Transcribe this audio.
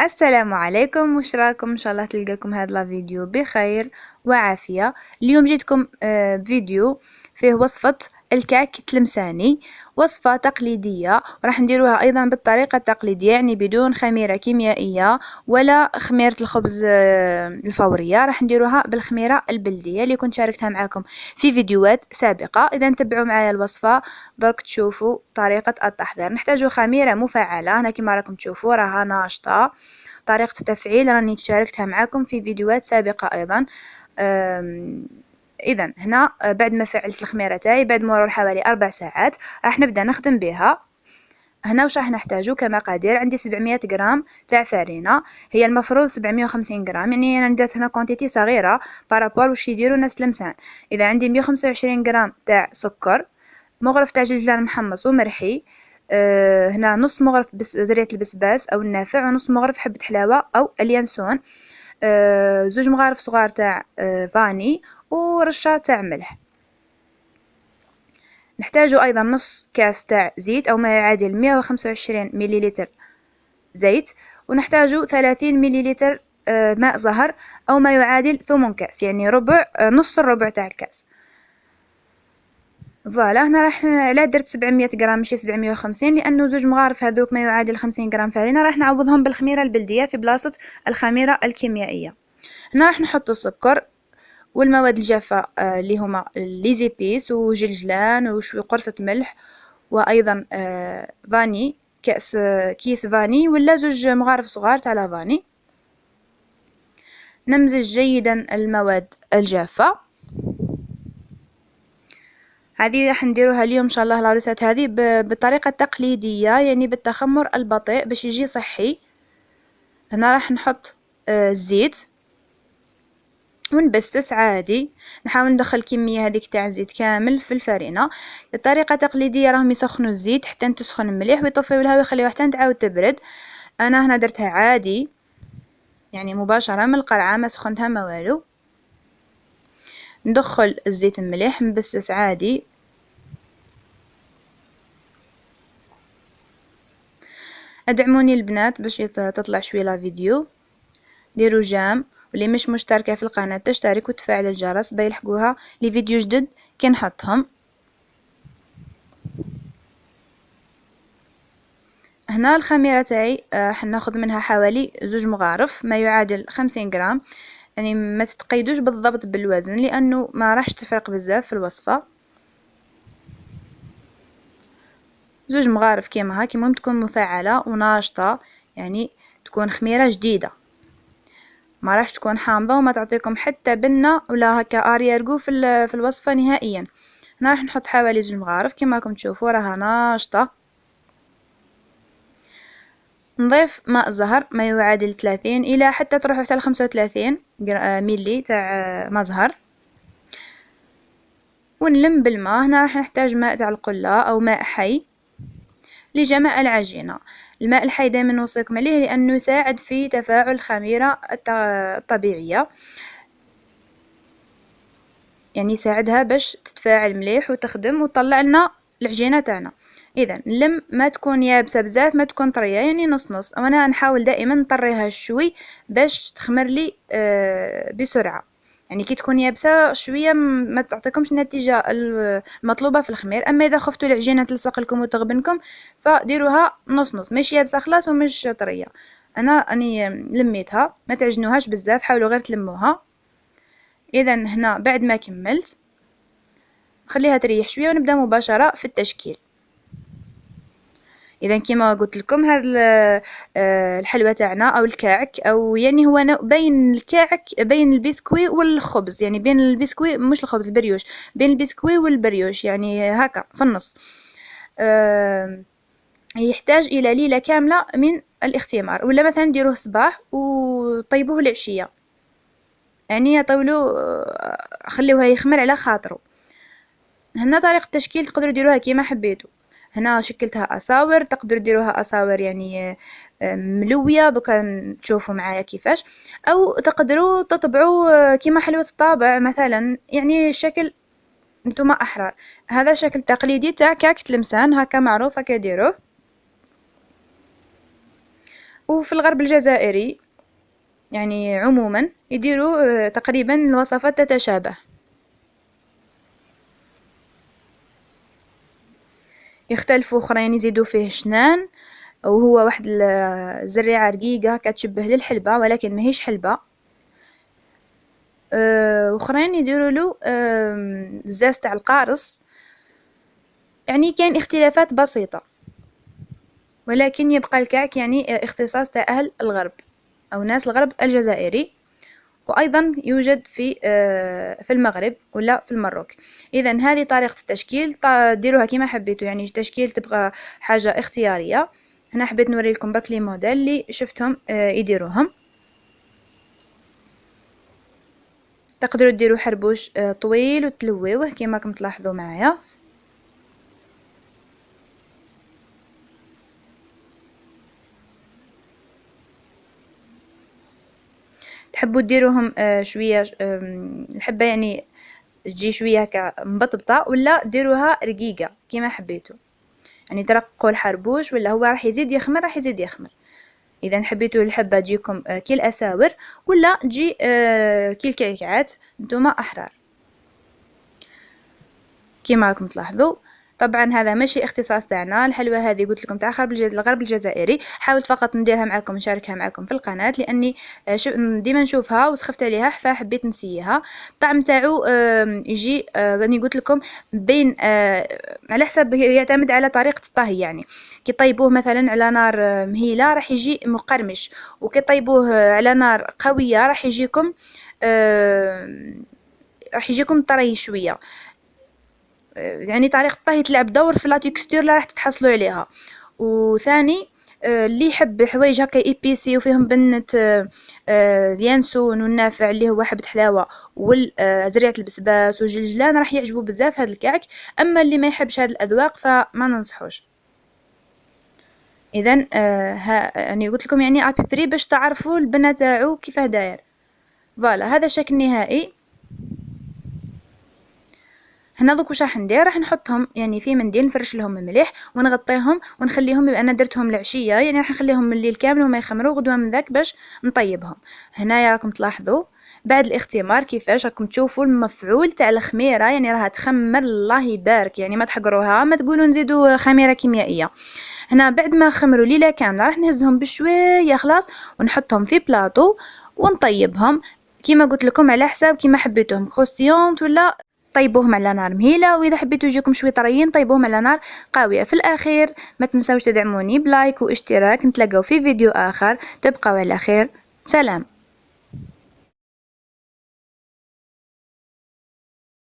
السلام عليكم، واش راكم؟ ان شاء الله تلقاكم هذا الفيديو بخير وعافيه. اليوم جيتكم بفيديو فيه وصفه الكعك التلمساني، وصفه تقليديه وراح نديروها ايضا بالطريقه التقليديه، يعني بدون خميره كيميائيه ولا خميره الخبز الفوريه. راح نديروها بالخميره البلديه اللي كنت شاركتها معكم في فيديوهات سابقه. اذا تبعوا معايا الوصفه درك تشوفوا طريقه التحضير. نحتاج خميره مفعله، هنا كما راكم تشوفوا راها ناشطه. طريقة التفعيل راني شاركتها معكم في فيديوهات سابقة أيضا. إذا هنا بعد ما فعلت الخميرة تاعي بعد مرور حوالي 4 ساعات راح نبدأ نخدم بها. هنا واش راح نحتاجو كمقادير؟ عندي 700 غرام تاع فرينة، هي المفروض 750 غرام، يعني انا درت هنا كونتيتي صغيره بارابور واش يديروا ناس تلمسان. اذا عندي 125 غرام تاع سكر، مغرف تاع جلجلان محمص ومرحي، هنا نص مغرف زريعة البسباس أو النافع، ونص مغرف حبة حلاوة أو اليانسون، زوج مغارف صغار تاع فاني، ورشة تاع ملح. نحتاج أيضا نص كاس تاع زيت أو ما يعادل 125 مليلتر زيت، ونحتاج 30 مليلتر ماء زهر أو ما يعادل 8 كاس، يعني ربع نص الربع تاع الكاس. فوالا هنا راح لا درت 700 غرام ماشي 750، لانه زوج مغارف هذوك ما يعادل 50 غرام فرينه راح نعوضهم بالخميره البلديه في بلاصه الخميره الكيميائيه. هنا راح نحط السكر والمواد الجافه اللي هما ليزيبيس وجلجلان وشوي قرصه ملح، وايضا فاني، كيس فاني ولا زوج مغارف صغار تاع لافاني. نمزج جيدا المواد الجافه. هذه راح نديروها اليوم ان شاء الله العروسات هذه بالطريقه التقليديه، يعني بالتخمر البطيء باش يجي صحي. هنا راح نحط الزيت ونبسس عادي، نحاول ندخل كميه هذيك تاع الزيت كامل في الفرينه. الطريقه التقليديه راهم يسخنوا الزيت حتى تسخن مليح ويطفيو لها ويخليوها حتى تعاود تبرد. انا هنا درتها عادي، يعني مباشره من القرعه، ما سخنتها ما والو. ندخل الزيت مليح نبسس عادي. ادعموني البنات باش تطلع شويه لا فيديو، ديروا جام، واللي مش مشتركه في القناه تشترك وتفعل الجرس بيلحقوها لي فيديو جدد كي نحطهم. هنا الخميره تاعي حناخذ منها حوالي زوج مغارف ما يعادل 50 غرام، يعني ما تتقيدوش بالضبط بالوزن لانه ما راحش تفرق بزاف في الوصفه. زوج مغارف كيما هاك، المهم تكون مفعله وناشطه، يعني تكون خميره جديده، ما راح تكون حامضة وما تعطيكم حتى بنة ولا هكا اريارغو في الوصفة نهائيا. هنا راح نحط حوالي زوج مغارف كما راكم تشوفوا راها ناشطة. نضيف ماء زهر ما يعادل 30 الى حتى تروحوا حتى 35 ملي تاع ماء زهر، ونلم بالماء. هنا راح نحتاج ماء تاع القلة او ماء حي لجمع العجينة. الماء الحي دائما نوصيكم عليه لانه يساعد في تفاعل الخميرة الطبيعية، يعني يساعدها باش تتفاعل مليح وتخدم وتطلع لنا العجينه تاعنا. اذا نلم، ما تكون يابسه بزاف ما تكون طريه، يعني نص نص، وانا نحاول دائما نطريها شوي باش تخمر لي بسرعه. يعني كي تكون يابسه شويه ما تعطيكمش النتيجه المطلوبه في الخمير. اما اذا خفتوا العجينه تلصق لكم وتغبنكم فديروها نص نص، مش يابسه خلاص ومش طريه. انا اني لميتها، ما تعجنوهاش بزاف، حاولوا غير تلموها. اذا هنا بعد ما كملت خليها تريح شويه ونبدا مباشره في التشكيل. اذا كما قلت لكم هذا الحلوه تاعنا او الكعك، او يعني هو بين الكعك بين البسكوي والخبز، يعني بين البسكوي مش الخبز البريوش، بين البسكوي والبريوش، يعني هكا في النص. يحتاج الى ليله كامله من الاختمار، ولا مثلا ديروه صباح وطيبوه العشيه، يعني طولوا خليوه يخمر على خاطره. هنا طريقة التشكيل تقدروا ديروها كيما حبيتوا. هنا شكلتها اساور، تقدروا ديروها اساور يعني ملويه دوكا تشوفوا معايا كيفاش، او تقدروا تطبعوا كيما حلوة الطابع مثلا، يعني الشكل نتوما احرار. هذا شكل تقليدي تاع كعك تلمسان، هكا معروف، هكا ديروه. وفي الغرب الجزائري يعني عموما يديروا تقريبا الوصفات تتشابه. يختلفوا اخرين يزيدوا فيه شنان، وهو واحد الزريعة رقيقة كتشبه للحلبة ولكن ماهيش حلبة. واخرين يديروا له الزاز تاع القارص. يعني كاين اختلافات بسيطة، ولكن يبقى الكعك يعني اختصاص تاع أهل الغرب أو ناس الغرب الجزائري، وأيضا يوجد في المغرب ولا في المروك. إذا هذه طريقة التشكيل، ديروها كما حبيتوا، يعني التشكيل تبقى حاجة اختيارية. هنا حبيت نوري لكم برك لي موديل اللي شفتهم يديروهم. تقدروا ديروا حربوش طويل وتلويوه كما راكم تلاحظوا معايا. تحبوا ديروهم شويه الحبه يعني تجي شويه هكا مبطبطه، ولا ديروها رقيقه كما حبيتوا، يعني ترققوا الحربوش ولا هو راح يزيد يخمر راح يزيد يخمر. اذا حبيتوا الحبه تجيكم كي الاساور ولا تجي كي الكعكعات، نتوما احرار كما راكم تلاحظوا. طبعا هذا ماشي اختصاص تاعنا، الحلوى هذه قلت لكم تاع الغرب الجزائري، حاولت فقط نديرها معكم نشاركها معكم في القناه، لاني ديما نشوفها وسخفت عليها فحبيت نسيها. الطعم تاعو يجي راني قلت لكم بين على حسب، يعتمد على طريقه الطهي. يعني كي طيبوه مثلا على نار مهيله راح يجي مقرمش، وكي طيبوه على نار قويه راح يجيكم طري شويه. يعني طريقة الطهي تلعب دور في لا تيكستور اللي راح تتحصلوا عليها. وثاني اللي يحب حوايج هكا ايبيسي وفيهم بنة اليانسون والنافع اللي هو حبة حلاوة وزريعة البسباس والجلجلان راح يعجبوا بزاف هذا الكعك. اما اللي ما يحبش هذا الاذواق فما ننصحوش. اذا يعني قلت لكم يعني ابيبري باش تعرفوا البنة تاعو كيفاه داير. فوالا هذا الشكل النهائي. هنا دوك واش راح ندير، راح نحطهم يعني في منديل نفرش لهم مليح ونغطيهم ونخليهم، بما انا درتهم العشيه يعني راح نخليهم الليل كامل وما يخمروا غدوه من ذاك باش نطيبهم. هنايا راكم تلاحظوا بعد الاختمار كيفاش راكم تشوفوا المفعول تاع الخميره، يعني راها تخمر الله يبارك، يعني ما تحقروها ما تقولوا نزيدوا خميره كيميائيه. هنا بعد ما خمروا ليله كامله راح نهزهم بشويه خلاص ونحطهم في بلاطو ونطيبهم كيما قلت لكم على حساب كيما حبيتوهم كروستيونت ولا طيبوهم على نار مهيله، واذا حبيتوا يجيكم شويه طريين طيبوهم على نار قويه. في الاخير ما تنسوش تدعموني بلايك واشتراك. نتلاقاو في فيديو اخر، تبقوا على خير، سلام.